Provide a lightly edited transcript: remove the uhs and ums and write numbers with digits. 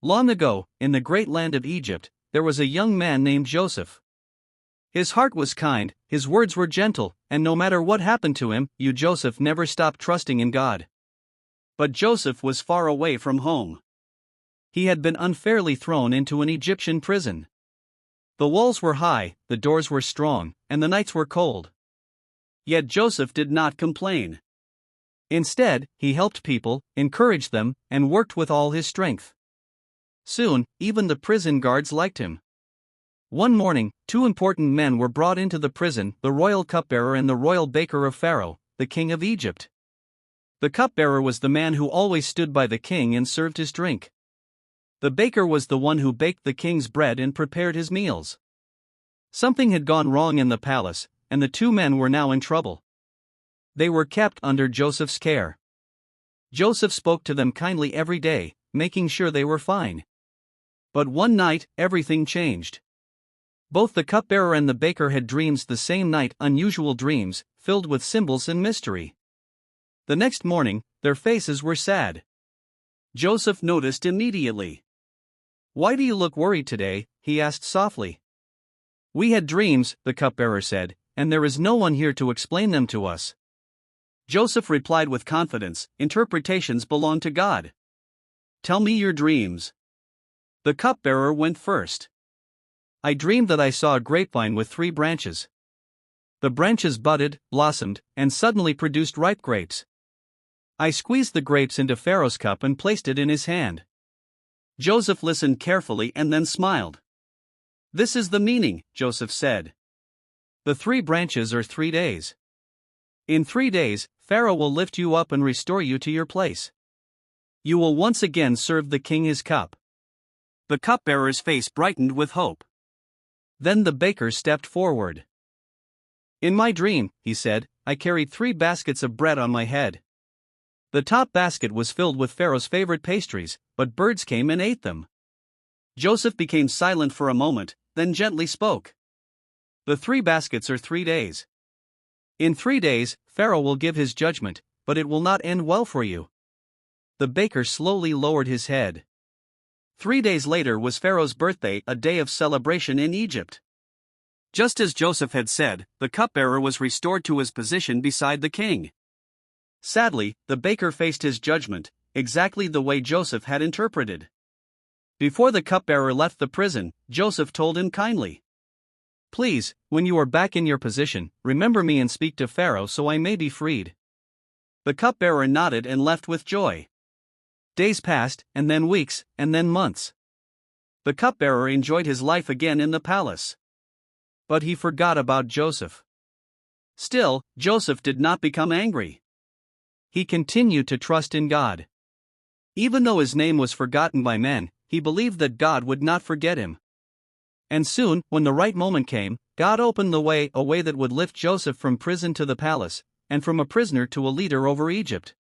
Long ago, in the great land of Egypt, there was a young man named Joseph. His heart was kind, his words were gentle, and no matter what happened to him, Joseph never stopped trusting in God. But Joseph was far away from home. He had been unfairly thrown into an Egyptian prison. The walls were high, the doors were strong, and the nights were cold. Yet Joseph did not complain. Instead, he helped people, encouraged them, and worked with all his strength. Soon, even the prison guards liked him. One morning, two important men were brought into the prison, the royal cupbearer and the royal baker of Pharaoh, the king of Egypt. The cupbearer was the man who always stood by the king and served his drink. The baker was the one who baked the king's bread and prepared his meals. Something had gone wrong in the palace, and the two men were now in trouble. They were kept under Joseph's care. Joseph spoke to them kindly every day, making sure they were fine. But one night, everything changed. Both the cupbearer and the baker had dreams the same night, unusual dreams, filled with symbols and mystery. The next morning, their faces were sad. Joseph noticed immediately. "Why do you look worried today?" he asked softly. "We had dreams," the cupbearer said, "and there is no one here to explain them to us." Joseph replied with confidence, "Interpretations belong to God. Tell me your dreams." The cupbearer went first. "I dreamed that I saw a grapevine with 3 branches. The branches budded, blossomed, and suddenly produced ripe grapes. I squeezed the grapes into Pharaoh's cup and placed it in his hand." Joseph listened carefully and then smiled. "This is the meaning," Joseph said. "The 3 branches are 3 days. In 3 days, Pharaoh will lift you up and restore you to your place. You will once again serve the king his cup." The cupbearer's face brightened with hope. Then the baker stepped forward. "In my dream," he said, "I carried 3 baskets of bread on my head. The top basket was filled with Pharaoh's favorite pastries, but birds came and ate them." Joseph became silent for a moment, then gently spoke. "The 3 baskets are 3 days. In 3 days, Pharaoh will give his judgment, but it will not end well for you." The baker slowly lowered his head. 3 days later was Pharaoh's birthday, a day of celebration in Egypt. Just as Joseph had said, the cupbearer was restored to his position beside the king. Sadly, the baker faced his judgment, exactly the way Joseph had interpreted. Before the cupbearer left the prison, Joseph told him kindly, "Please, when you are back in your position, remember me and speak to Pharaoh so I may be freed." The cupbearer nodded and left with joy. Days passed, and then weeks, and then months. The cupbearer enjoyed his life again in the palace. But he forgot about Joseph. Still, Joseph did not become angry. He continued to trust in God. Even though his name was forgotten by men, he believed that God would not forget him. And soon, when the right moment came, God opened the way, a way that would lift Joseph from prison to the palace, and from a prisoner to a leader over Egypt.